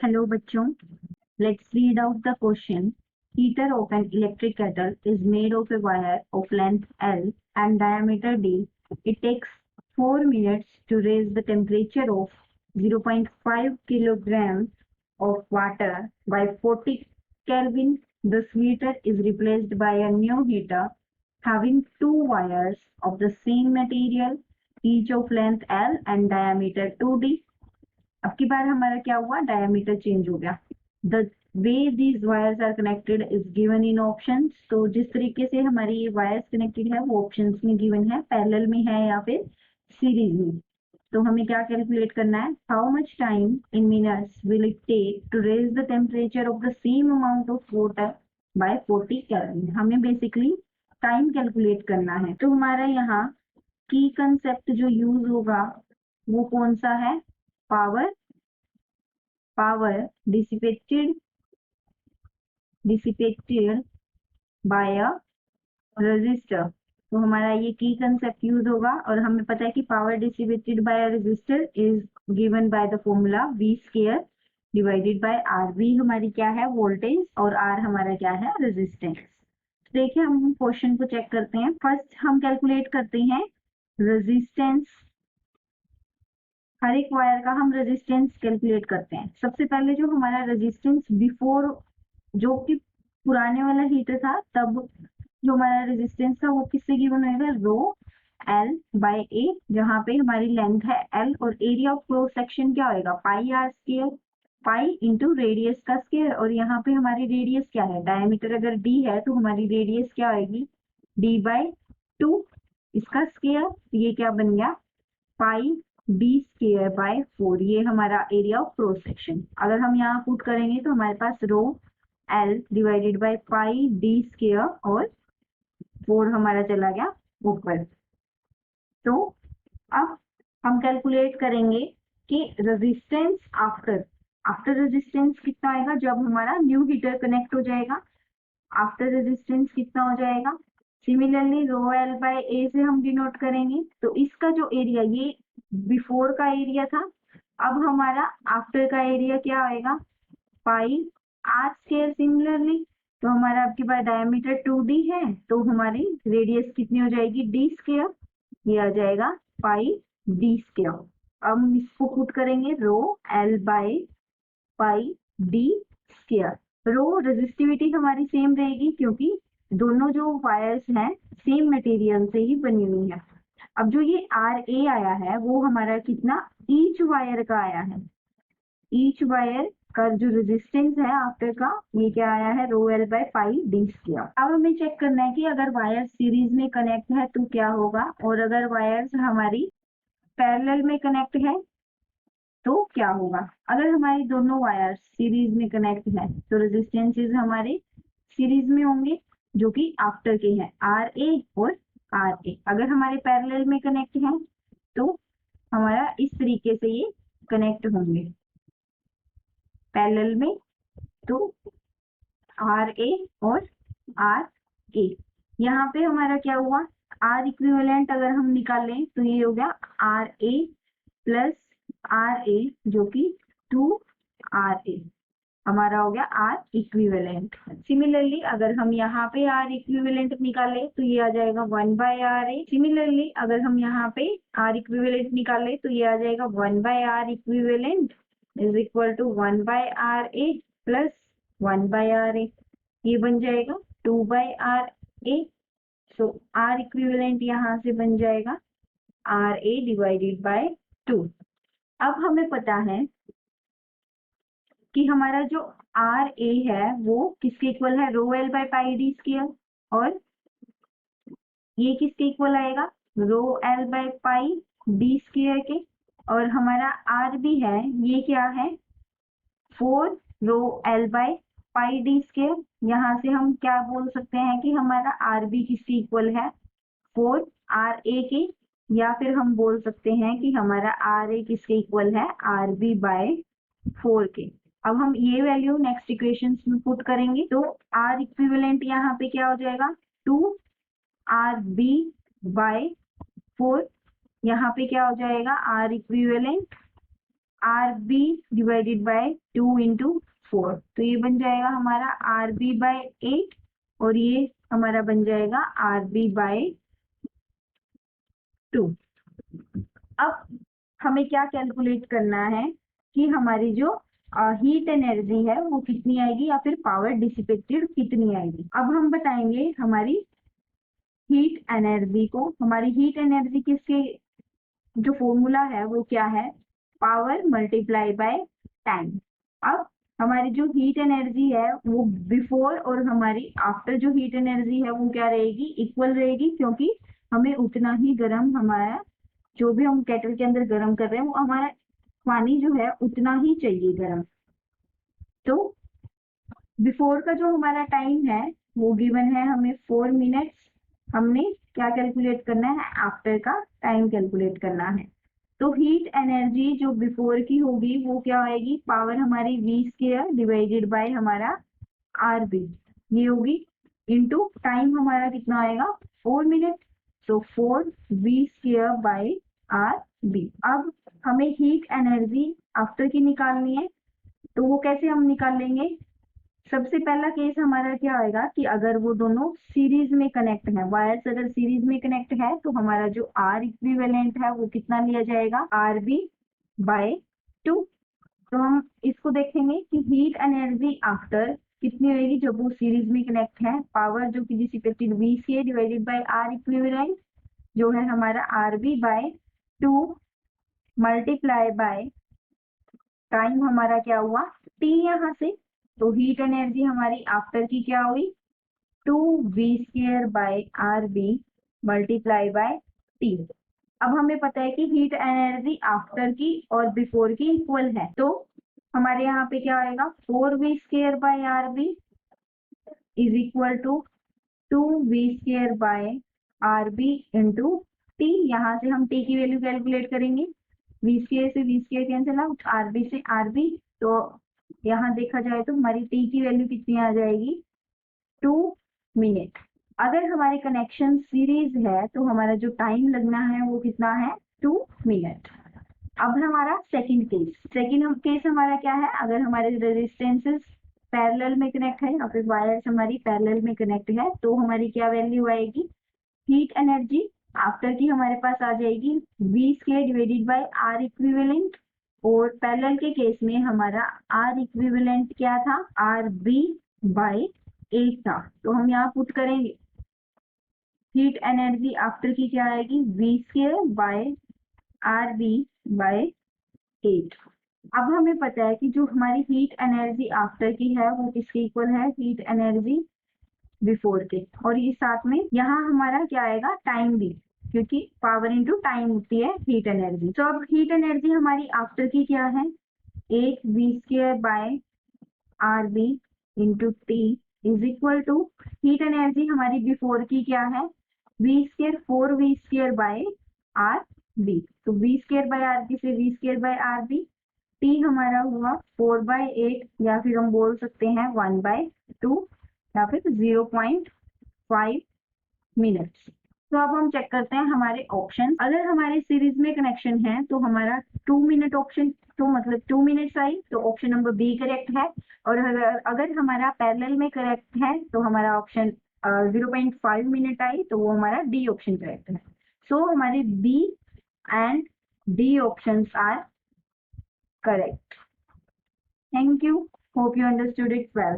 Hello bachchon, let's read out the question. Heater of an electric kettle is made of a wire of length L and diameter D. It takes 4 minutes to raise the temperature of 0.5 kilograms of water by 40 Kelvin. The heater is replaced by a new heater having two wires of the same material, each of length L and diameter 2D. अब की बार हमारा क्या हुआ, diameter change हो गया. The way these wires are connected is given in options. तो जिस तरीके से हमारी ये वायर्स कनेक्टेड है वो ऑप्शंस में गिवन है, पैरेलल में है या फिर सीरीज में. तो हमें क्या कैलकुलेट करना है, how much time in minutes will it take to raise the temperature of the same amount of water by 40 kelvin. हमें बेसिकली टाइम कैलकुलेट करना है. तो हमारा यहाँ की कंसेप्ट जो यूज होगा वो कौन सा है, power dissipated by a resistor. तो हमारा ये की कंसेप्ट यूज होगा और हमें पता है कि power dissipated by a resistor is given by the formula V square divided by R. V हमारी क्या है, वोल्टेज, और R हमारा क्या है, रेजिस्टेंस. देखिए हम क्वेश्चन को चेक करते हैं. फर्स्ट हम कैलकुलेट करते हैं रेजिस्टेंस. हर एक वायर का हम रेजिस्टेंस कैलकुलेट करते हैं. सबसे पहले जो हमारा रेजिस्टेंस बिफोर, जो कि पुराने वाला हीटर था तब जो हमारा रेजिस्टेंस था वो किससे गिवन होगा, रो एल बाय ए, जहां पे हमारी लेंथ है एल और एरिया ऑफ क्रॉस सेक्शन क्या होगा, pi r square, pi into radius का स्क्वायर. और यहाँ पे हमारी रेडियस क्या है, डायमीटर अगर डी है तो हमारी रेडियस क्या होगी, डी बाय 2, इसका स्क्वायर. ये क्या बन गया, पाई डी स्क्वायर बाय 4. ये हमारा एरिया ऑफ क्रॉस सेक्शन. अगर हम यहाँ पुट करेंगे तो हमारे पास rho l divided by pi D square और 4 हमारा चला गया ऊपर. तो अब हम कैलकुलेट करेंगे कि रेजिस्टेंस आफ्टर रेजिस्टेंस कितना आएगा जब हमारा न्यू हीटर कनेक्ट हो जाएगा. आफ्टर रेजिस्टेंस कितना हो जाएगा, सिमिलरली रो एल बाय ए से हम डिनोट करेंगे. तो इसका जो एरिया, ये बिफोर का एरिया था, अब हमारा आफ्टर का एरिया क्या आएगा, पाई आर स्क्वायर. सिमिलरली तो हमारा आपके पास डायमीटर 2D है तो हमारी रेडियस कितनी हो जाएगी, डी स्क्वायर. ये आ जाएगा पाई डी स्क्वायर. अब हम इसको पुट करेंगे rho L by pi D square. Rho resistivity हमारी सेम रहेगी क्योंकि दोनों जो वायर्स हैं सेम मटेरियल से ही बनी हुई है. अब जो ये आर ए आया है वो हमारा कितना, ईच वायर का आया है. ईच वायर का जो रेजिस्टेंस है आफ्टर का, ये क्या आया है, रो L by pi D square. अब हमें चेक करना है कि अगर वायर सीरीज में कनेक्ट है तो क्या होगा, और अगर वायर्स हमारी पैरेलल में कनेक्ट है तो क्या होगा. अगर हमारी दोनों वायर्स सीरीज में कनेक्ट है तो रेजिस्टेंसेस हमारे सीरीज में होंगे जो कि आफ्टर के हैं, आर ए और आर ए. अगर हमारे पैरेलल में कनेक्ट है तो हमारा इस तरीके से ये कनेक्ट होंगे पैरेलल में. तो आर ए और आर ए. यहाँ पे हमारा क्या हुआ, आर इक्विवेलेंट अगर हम निकालें तो ये हो गया are a plus R A जो कि 2 आर ए हमारा हो गया आर इक्विवेलेंट. सिमिलरली अगर हम यहाँ पे आर इक्विवेलेंट निकाले तो ये आ जाएगा 1 बाय आर ए. सिमिलरली अगर हम यहाँ पे आर इक्विवेलेंट निकाले तो ये आ जाएगा 1 by are equivalent is equal to 1 by r a plus 1 by r a. ये बन जाएगा 2 by r a. So r equivalent यहाँ से बन जाएगा आर ए डिवाइडेड बाय 2. अब हमें पता है कि हमारा जो आर ए है वो किसके इक्वल है, रो L by pi D square. और ये किसके इक्वल आएगा, रो L by pi D square के. और हमारा आर बी है, ये क्या है, 4 रो L by pi D square. यहाँ से हम क्या बोल सकते हैं कि हमारा आर बी किसके इक्वल है, 4 आर ए के. या फिर हम बोल सकते हैं कि हमारा आर ए किसके इक्वल है, आर बी बाय 4 के. अब हम ये वैल्यू नेक्स्ट इक्वेशंस में पुट करेंगे तो आर इक्विवेलेंट यहाँ पे क्या हो जाएगा, 2 आर बी बाय 4. यहाँ पे क्या हो जाएगा, R equivalent R B divided by 2 into 4, तो ये बन जाएगा हमारा आर बी बाय 8 और ये हमारा बन जाएगा आर बी बाय 2। अब हमें क्या कैलकुलेट करना है कि हमारी जो हीट एनर्जी है वो कितनी आएगी या फिर पावर डिसिपेटेड कितनी आएगी। अब हम बताएंगे हमारी हीट एनर्जी को। हमारी हीट एनर्जी किसके जो फॉर्मूला है वो क्या है, पावर मल्टीप्लाई बाय टाइम। अब हमारी जो हीट एनर्जी है वो बिफोर और हमारी आफ्टर जो हीट एनर्जी है वो क्या रहेगी, इक्वल रहेगी, क्योंकि हमें उतना ही गर्म हमारा जो भी हम केटल के अंदर गर्म कर रहे हैं वो हमारा पानी जो है उतना ही चाहिए गर्म। तो बिफोर का जो हमारा टाइम है वो गिवन है हमें 4 मिनट्स। हमने क्या कैलकुलेट करना है, आफ्टर का टाइम कैलकुलेट करना है। तो हीट एनर्जी जो बिफोर की होगी वो क्या आएगी, पावर हमारी v स्क्वायर डिवाइडेड बाय हमारा आर बी, ये होगी इनटू टाइम हमारा कितना आएगा 4 मिनट, तो 4 v square by R B. अब हमें हीट एनर्जी आफ्टर की निकालनी है, तो वो कैसे हम निकाल लेंगे। सबसे पहला केस हमारा क्या आएगा कि अगर वो दोनों सीरीज में कनेक्ट है, वायर्स अगर सीरीज में कनेक्ट है तो हमारा जो आर इक्विवेलेंट है वो कितना लिया जाएगा, आर बी बाय 2। तो हम इसको देखेंगे कि हीट एनर्जी आफ्टर कितनी होगी जब वो सीरीज में कनेक्ट है। पावर जो कि dissipated V C divided by are equivalent जो है हमारा R B by 2 multiply by time हमारा क्या हुआ टी यहाँ से, तो हीट एनर्जी हमारी आफ्टर की क्या हुई 2 v square by R B multiply by T. अब हमें पता है कि हीट एनर्जी आफ्टर की और बिफोर की इक्वल है, तो हमारे यहाँ पे क्या आएगा 4v square by R B is equal to 2v square by R B into T. यहाँ से हम टी की वैल्यू कैलकुलेट करेंगे, v स्क्वायर से v square cancel out, R B से आर बी, तो यहाँ देखा जाए तो हमारी टी की वैल्यू कितनी आ जाएगी 2 मिनट। अगर हमारे कनेक्शन सीरीज है तो हमारा जो टाइम लगना है वो कितना है 2 मिनट। अब हमारा सेकंड केस हमारा क्या है, अगर हमारे रेजिस्टेंसेस पैरेलल में कनेक्ट है या फिर वायर्स हमारी पैरेलल में कनेक्ट है तो हमारी क्या वैल्यू आएगी, हीट एनर्जी आफ्टर की हमारे पास आ जाएगी v square divided by are equivalent, और पैरेलल के केस में हमारा आर इक्विवेलेंट क्या था, आर बी बाय 8 था। तो हम यहाँ पुट करेंगे हीट एनर्जी आफ्टर की क्या आएगी v square by R B by 8। अब हमें पता है कि जो हमारी हीट एनर्जी आफ्टर की है वो किसके इक्वल है, हीट एनर्जी बिफोर के, और ये साथ में यहाँ हमारा क्या आएगा टाइम भी, क्योंकि पावर इनटू टाइम होती है हीट एनर्जी। तो अब हीट एनर्जी हमारी आफ्टर की क्या है 8 v square by R B into T is equal to heat energy हमारी बिफोर की क्या है v square 4v square by R B, तो v square by R B से v square by R B, T हमारा हुआ 4/8 या फिर हम बोल सकते हैं 1/2 या फिर 0.5 मिनट्स। तो अब हम चेक करते हैं हमारे ऑप्शन। अगर हमारे सीरीज में कनेक्शन है तो हमारा 2 मिनट ऑप्शन, तो मतलब 2 मिनट्स आई, तो ऑप्शन नंबर बी करेक्ट है। और अगर हमारा पैरेलल में करेक्ट है तो हमारा ऑप्शन 0.5 मिनट आई, तो वो हमारा डी ऑप्शन करेक्ट है। सो हमारे B and D options are correct. Thank you. Hope you understood it well.